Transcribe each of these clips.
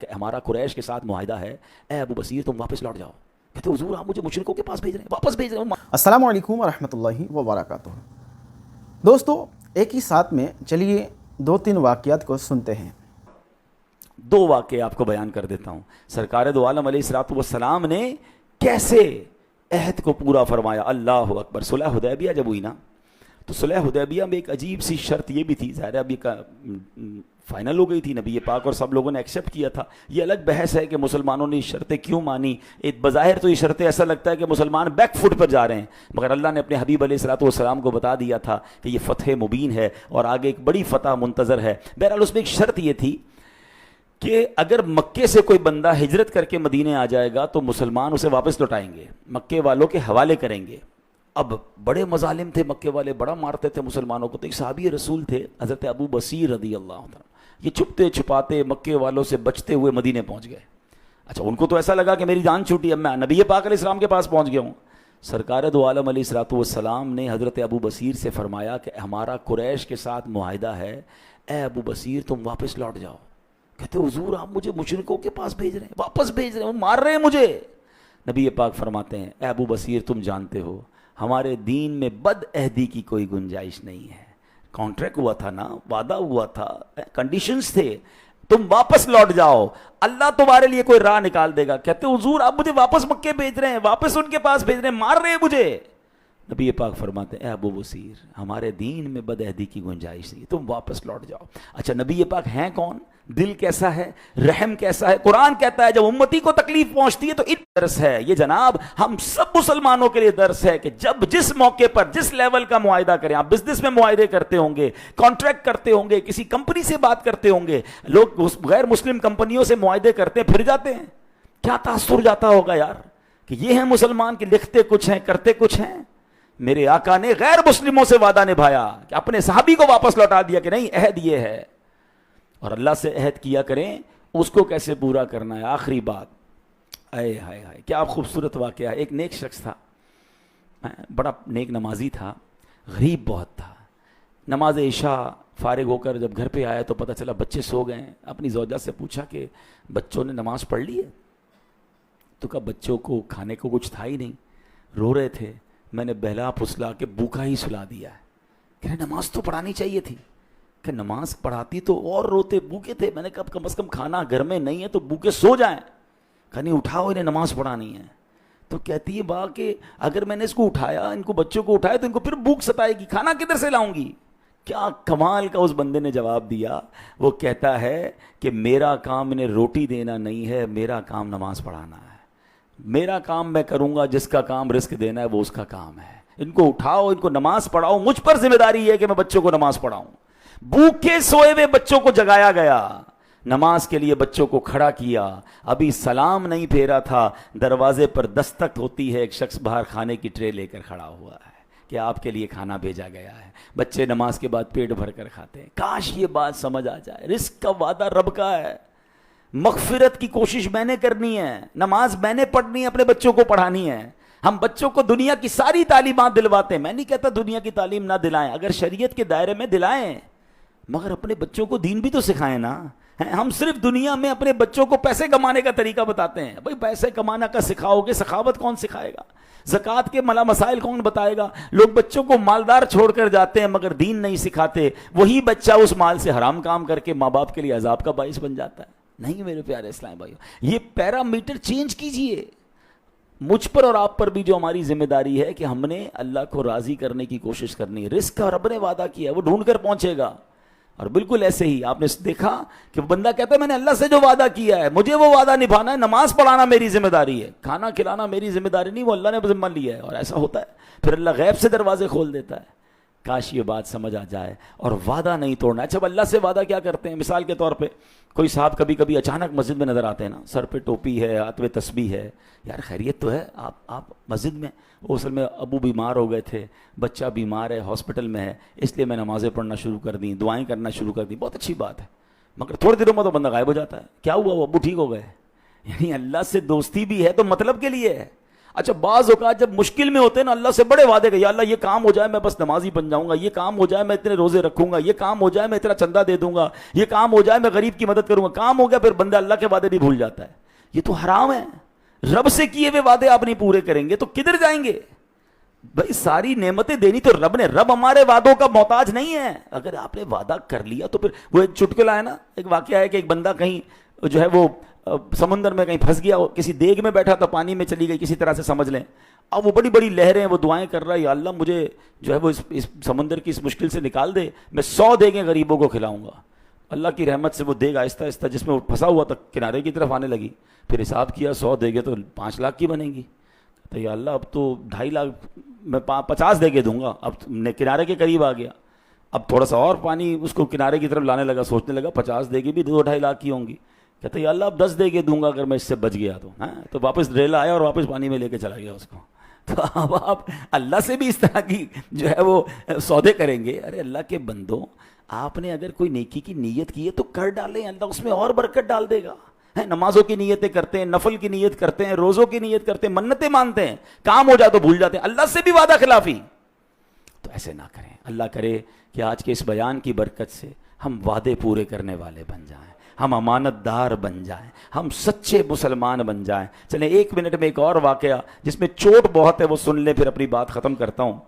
کہ ہمارا قریش کے ساتھ معاہدہ ہے، اے ابو بصیر تم واپس لوٹ جاؤ. کہتے حضور آپ مجھے مشرکوں کے پاس بھیج رہے ہیں، واپس بھیج رہے ہیں. السلام علیکم ورحمۃ اللہ وبرکاتہ. دوستو، ایک ہی ساتھ میں چلیے 2-3 واقعات کو سنتے ہیں. 2 واقعے آپ کو بیان کر دیتا ہوں. سرکار دو عالم علیہ الصلوۃ والسلام نے کیسے عہد کو پورا فرمایا. اللہ اکبر. صلح حدیبیہ جب ہوئی نا تو صلح حدیبیہ میں ایک عجیب سی شرط یہ بھی تھی. ظاہر ابھی فائنل ہو گئی تھی، نبی پاک اور سب لوگوں نے ایکسیپٹ کیا تھا. یہ الگ بحث ہے کہ مسلمانوں نے یہ شرطیں کیوں مانی. ایک بظاہر تو یہ شرطیں ایسا لگتا ہے کہ مسلمان بیک فٹ پر جا رہے ہیں، مگر اللہ نے اپنے حبیب علیہ الصلوۃ والسلام کو بتا دیا تھا کہ یہ فتح مبین ہے اور آگے ایک بڑی فتح منتظر ہے. بہرحال اس میں ایک شرط یہ تھی کہ اگر مکے سے کوئی بندہ ہجرت کر کے مدینے آ جائے گا تو مسلمان اسے واپس لوٹائیں گے، مکے والوں کے حوالے کریں گے. اب بڑے مظالم تھے مکے والے، بڑا مارتے تھے مسلمانوں کو. تو ایک صحابی رسول تھے حضرت ابو بصیر رضی اللہ عنہ، یہ چھپتے چھپاتے مکے والوں سے بچتے ہوئے مدینے پہنچ گئے. اچھا، ان کو تو ایسا لگا کہ میری جان چھوٹی، اب میں نبی پاک علیہ السلام کے پاس پہنچ گیا ہوں. سرکار دو عالم علیہ الصلوۃ والسلام نے حضرت ابو بصیر سے فرمایا کہ ہمارا قریش کے ساتھ معاہدہ ہے، اے ابو بصیر تم واپس لوٹ جاؤ. کہتے حضور آپ مجھے مشرکوں کے پاس بھیج رہے ہیں، واپس بھیج رہے ہیں، وہ مار رہے ہیں مجھے. نبی پاک فرماتے ہیں اے ابو بصیر تم جانتے ہو ہمارے دین میں بد عہدی کی کوئی گنجائش نہیں ہے. کانٹریکٹ ہوا تھا نا، وعدہ ہوا تھا، کنڈیشنز تھے، تم واپس لوٹ جاؤ، اللہ تمہارے لیے کوئی راہ نکال دے گا. کہتے حضور آپ مجھے واپس مکے بھیج رہے ہیں، واپس ان کے پاس بھیج رہے ہیں، مار رہے ہیں مجھے. نبی پاک فرماتے ہیں اے ابو بصیر ہمارے دین میں بد عہدی کی گنجائش نہیں، تم واپس لوٹ جاؤ. اچھا، نبی پاک ہیں کون؟ دل کیسا ہے، رحم کیسا ہے. قرآن کہتا ہے جب امتی کو تکلیف پہنچتی ہے تو ایک درس ہے یہ جناب ہم سب مسلمانوں کے لیے درس ہے کہ جب جس موقع پر جس لیول کا معاہدہ کریں. آپ بزنس میں معاہدے کرتے ہوں گے، کانٹریکٹ کرتے ہوں گے، کسی کمپنی سے بات کرتے ہوں گے، لوگ غیر مسلم کمپنیوں سے معاہدے کرتے ہیں پھر جاتے ہیں. کیا تاثر جاتا ہوگا یار کہ یہ ہیں مسلمان کہ لکھتے کچھ ہیں کرتے کچھ ہیں. میرے آقا نے غیر مسلموں سے وعدہ نبھایا کہ اپنے صحابی کو واپس لوٹا دیا کہ نہیں عہد یہ ہے، اور اللہ سے عہد کیا کریں اس کو کیسے پورا کرنا ہے. آخری بات، اے ہائے ہائے کیا خوبصورت واقعہ ہے. ایک نیک شخص تھا، بڑا نیک نمازی تھا، غریب بہت تھا. نماز عشاء فارغ ہو کر جب گھر پہ آیا تو پتہ چلا بچے سو گئے ہیں. اپنی زوجہ سے پوچھا کہ بچوں نے نماز پڑھ لی ہے؟ تو کہا بچوں کو کھانے کو کچھ تھا ہی نہیں، رو رہے تھے، میں نے بہلا پھسلا کے بھوکا ہی سلا دیا ہے. کہ نماز تو پڑھانی چاہیے تھی. کہ نماز پڑھاتی تو اور روتے، بھوکے تھے. میں نے کہا کم از کم کھانا گھر میں نہیں ہے تو بھوکے سو جائیں. کہ نہیں اٹھاؤ انہیں نماز پڑھانی ہے. تو کہتی ہے با کہ اگر میں نے اس کو اٹھایا، ان کو بچوں کو اٹھایا تو ان کو پھر بھوک ستائے گی، کھانا کدھر سے لاؤں گی. کیا کمال کا اس بندے نے جواب دیا. وہ کہتا ہے کہ میرا کام انہیں روٹی دینا نہیں ہے، میرا کام نماز پڑھانا ہے. میرا کام میں کروں گا، جس کا کام رزق دینا ہے وہ اس کا کام ہے. ان کو اٹھاؤ، ان کو نماز پڑھاؤ، مجھ پر ذمہ داری ہے کہ میں بچوں کو نماز پڑھاؤں. بھوکے سوئے ہوئے بچوں کو جگایا گیا، نماز کے لیے بچوں کو کھڑا کیا. ابھی سلام نہیں پھیرا تھا، دروازے پر دستک ہوتی ہے، ایک شخص باہر کھانے کی ٹرے لے کر کھڑا ہوا ہے کہ آپ کے لیے کھانا بھیجا گیا ہے. بچے نماز کے بعد پیٹ بھر کر کھاتے ہیں. کاش یہ بات سمجھ آ جائے. رزق کا وعدہ رب کا ہے، مغفرت کی کوشش میں نے کرنی ہے، نماز میں نے پڑھنی ہے، اپنے بچوں کو پڑھانی ہے. ہم بچوں کو دنیا کی ساری تعلیمات دلواتے ہیں. میں نہیں کہتا دنیا کی تعلیم نہ دلائیں، اگر شریعت کے دائرے میں دلائیں، مگر اپنے بچوں کو دین بھی تو سکھائیں نا. ہم صرف دنیا میں اپنے بچوں کو پیسے کمانے کا طریقہ بتاتے ہیں. بھائی پیسے کمانا کا سکھاؤ گے، سخاوت کون سکھائے گا؟ زکوٰۃ کے مسائل کون بتائے گا؟ لوگ بچوں کو مالدار چھوڑ کر جاتے ہیں مگر دین نہیں سکھاتے. وہی بچہ اس مال سے حرام کام کر کے ماں باپ کے لیے عذاب کا باعث بن جاتا ہے. نہیں میرے پیارے اسلام بھائیو، یہ پیرامیٹر چینج کیجئے. مجھ پر اور آپ پر بھی جو ہماری ذمہ داری ہے کہ ہم نے اللہ کو راضی کرنے کی کوشش کرنی ہے. رزق کا رب نے وعدہ کیا ہے، وہ ڈھونڈ کر پہنچے گا. اور بالکل ایسے ہی آپ نے دیکھا کہ بندہ کہتا ہے میں نے اللہ سے جو وعدہ کیا ہے مجھے وہ وعدہ نبھانا ہے. نماز پڑھانا میری ذمہ داری ہے، کھانا کھلانا میری ذمہ داری نہیں، وہ اللہ نے ذمہ لیا ہے. اور ایسا ہوتا ہے پھر اللہ غیب سے دروازے کھول دیتا ہے. کاش یہ بات سمجھ آ جائے. اور وعدہ نہیں توڑنا. اچھا اللہ سے وعدہ کیا کرتے ہیں؟ مثال کے طور پہ کوئی صاحب کبھی کبھی اچانک مسجد میں نظر آتے ہیں نا، سر پہ ٹوپی ہے، ہاتھ میں تسبیح ہے. یار خیریت تو ہے؟ آپ مسجد میں؟ وہ اصل میں ابو بیمار ہو گئے تھے، بچہ بیمار ہے، ہاسپٹل میں ہے، اس لیے میں نمازیں پڑھنا شروع کر دیں، دعائیں کرنا شروع کر دیں. بہت اچھی بات ہے، مگر تھوڑے دنوں میں تو بندہ غائب ہو جاتا ہے. کیا ہوا؟ وہ ابو ٹھیک ہو گئے. یعنی اللہ سے دوستی بھی ہے تو مطلب کے لیے ہے. اچھا بعض اوقات جب مشکل میں ہوتے ہیں نا اللہ سے بڑے وعدے کہ یا اللہ یہ کام ہو جائے میں بس نمازی بن جاؤں گا, یہ کام ہو جائے میں اتنے روزے رکھوں گا, یہ کام ہو جائے میں اتنا چندہ دے دوں گا, یہ کام ہو جائے میں غریب کی مدد کروں گا. کام ہو گیا پھر بندہ اللہ کے وعدے بھی بھول جاتا ہے. یہ تو حرام ہے. رب سے کیے ہوئے وعدے آپ نہیں پورے کریں گے تو کدھر جائیں گے بھائی؟ ساری نعمتیں دینی تو رب نے. رب ہمارے وعدوں کا محتاج نہیں ہے. اگر آپ نے وعدہ کر لیا تو پھر وہ ایک چٹکلا ہے نا, ایک واقعہ ہے کہ ایک بندہ کہیں جو ہے وہ سمندر میں کہیں پھنس گیا, کسی دیگ میں بیٹھا تھا, پانی میں چلی گئی کسی طرح سے سمجھ لیں. اب وہ بڑی بڑی لہریں, وہ دعائیں کر رہا ہے یا اللہ مجھے جو ہے وہ اس سمندر کی اس مشکل سے نکال دے, میں 100 دیگیں غریبوں کو کھلاؤں گا. اللہ کی رحمت سے وہ دیگ آہستہ آہستہ جس میں وہ پھنسا ہوا تھا کنارے کی طرف آنے لگی. پھر حساب کیا 100 دیگیں تو 5 لاکھ کی بنیں گی. تو یا اللہ اب تو 2.5 لاکھ میں 50 دیگیں دوں گا. اب کنارے کے قریب آ گیا, اب تھوڑا سا اور پانی اس کو کنارے کی طرف لانے لگا, سوچنے لگا 50 دیگیں بھی 2-2.5 لاکھ کی ہوں گی. کہتے ہیں یا اللہ اب 10 دیگیں دوں گا اگر میں اس سے بچ گیا تو. ہاں تو واپس ریلا آیا اور واپس پانی میں لے کے چلا گیا اس کو. تو اب آپ اللہ سے بھی اس طرح کی جو ہے وہ سودے کریں گے. ارے اللہ کے بندوں, آپ نے اگر کوئی نیکی کی نیت کی ہے تو کر ڈالیں, اللہ اس میں اور برکت ڈال دے گا. نمازوں کی نیتیں کرتے ہیں, نفل کی نیت کرتے ہیں, روزوں کی نیت کرتے ہیں, منتیں مانتے ہیں, کام ہو جائے تو بھول جاتے ہیں. اللہ سے بھی وعدہ خلافی. تو ایسے نہ کریں. اللہ کرے کہ آج کے اس بیان کی برکت سے ہم وعدے پورے کرنے والے بن جائیں, ہم امانت دار بن جائیں, ہم سچے مسلمان بن جائیں. چلیں 1 منٹ میں ایک اور واقعہ جس میں چوٹ بہت ہے وہ سن لیں, پھر اپنی بات ختم کرتا ہوں.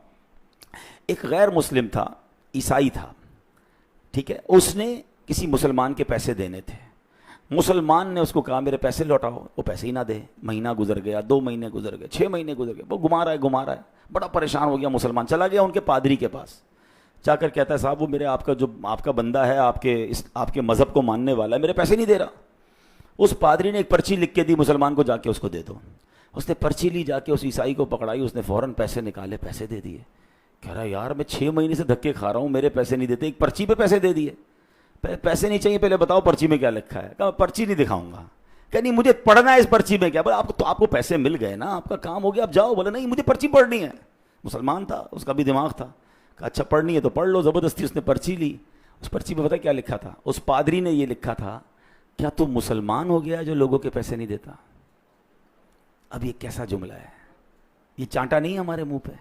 ایک غیر مسلم تھا, عیسائی تھا, ٹھیک ہے, اس نے کسی مسلمان کے پیسے دینے تھے. مسلمان نے اس کو کہا میرے پیسے لوٹاؤ, وہ پیسے ہی نہ دے. مہینہ گزر گیا, 2 مہینے گزر گئے, 6 مہینے گزر گئے, وہ گھما رہا ہے. بڑا پریشان ہو گیا مسلمان, چلا گیا ان کے پادری کے پاس, جا کر کہتا ہے صاحب وہ میرے آپ کا بندہ ہے, آپ کے مذہب کو ماننے والا ہے, میرے پیسے نہیں دے رہا. اس پادری نے ایک پرچی لکھ کے دی مسلمان کو, جا کے اس کو دے دو. اس نے پرچی لی, جا کے اس عیسائی کو پکڑائی, اس نے فوراً پیسے نکالے, پیسے دے دیے. کہہ رہا یار میں 6 مہینے سے دھکے کھا رہا ہوں, میرے پیسے نہیں دیتے, ایک پرچی پہ پیسے دے دیے. پیسے نہیں چاہیے, پہلے بتاؤ پرچی میں کیا لکھا ہے. کہا پرچی نہیں دکھاؤں گا. کہ نہیں مجھے پڑھنا ہے اس پرچی میں کیا. آپ کو پیسے مل گئے نا, آپ کا کام ہو گیا, آپ جاؤ. بولا نہیں مجھے پرچی پڑھنی ہے. مسلمان تھا, اس کا بھی دماغ تھا. کہا اچھا پڑھنی ہے تو پڑھ لو. زبردستی اس نے پرچی لی. اس پرچی پہ پتہ کیا لکھا تھا؟ اس پادری نے یہ لکھا تھا, کیا تو مسلمان ہو گیا جو لوگوں کے پیسے نہیں دیتا؟ اب یہ کیسا جملہ ہے؟ یہ چانٹا نہیں ہمارے منہ پہ.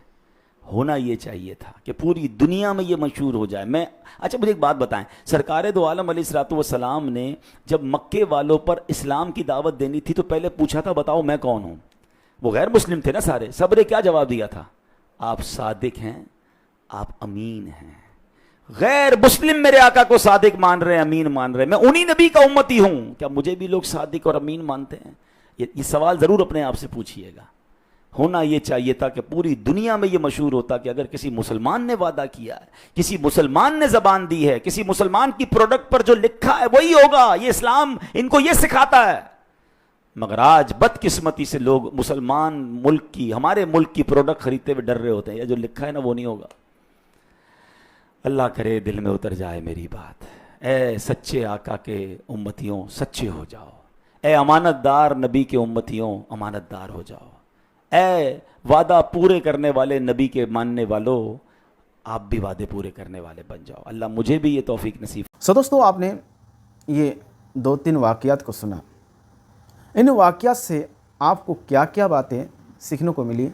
ہونا یہ چاہیے تھا کہ پوری دنیا میں یہ مشہور ہو جائے. اچھا مجھے ایک بات بتائیں, سرکار دو عالم علیہ الصلوۃ والسلام نے جب مکے والوں پر اسلام کی دعوت دینی تھی تو پہلے پوچھا تھا بتاؤ میں کون ہوں؟ وہ غیر مسلم تھے نا سارے, سب نے کیا جواب دیا تھا؟ آپ صادق ہیں, آپ امین ہیں. غیر مسلم میرے آقا کو صادق مان رہے ہیں, امین مان رہے ہیں. میں انہی نبی کا امتی ہوں, کیا مجھے بھی لوگ صادق اور امین مانتے ہیں؟ یہ سوال ضرور اپنے آپ سے پوچھئے گا. ہونا یہ چاہیے تھا کہ پوری دنیا میں یہ مشہور ہوتا کہ اگر کسی مسلمان نے وعدہ کیا ہے, کسی مسلمان نے زبان دی ہے, کسی مسلمان کی پروڈکٹ پر جو لکھا ہے وہی ہوگا. یہ اسلام ان کو یہ سکھاتا ہے. مگر آج بدقسمتی سے لوگ مسلمان ملک کی, ہمارے ملک کی پروڈکٹ خریدتے ہوئے ڈر رہے ہوتے ہیں, یہ جو لکھا ہے نا وہ نہیں ہوگا. اللہ کرے دل میں اتر جائے میری بات. اے سچے آقا کے امتیوں سچے ہو جاؤ, اے امانت دار نبی کے امتیوں امانت دار ہو جاؤ, اے وعدہ پورے کرنے والے نبی کے ماننے والوں آپ بھی وعدے پورے کرنے والے بن جاؤ. اللہ مجھے بھی یہ توفیق نصیب. دوستو آپ نے یہ 2-3 واقعات کو سنا. ان واقعات سے آپ کو کیا کیا باتیں سیکھنے کو ملی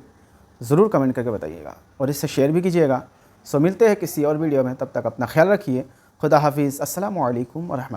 ضرور کمنٹ کر کے بتائیے گا, اور اس سے شیئر بھی کیجیے گا. ملتے ہیں کسی اور ویڈیو میں, تب تک اپنا خیال رکھیے. خدا حافظ. السلام علیکم ورحمۃ اللہ.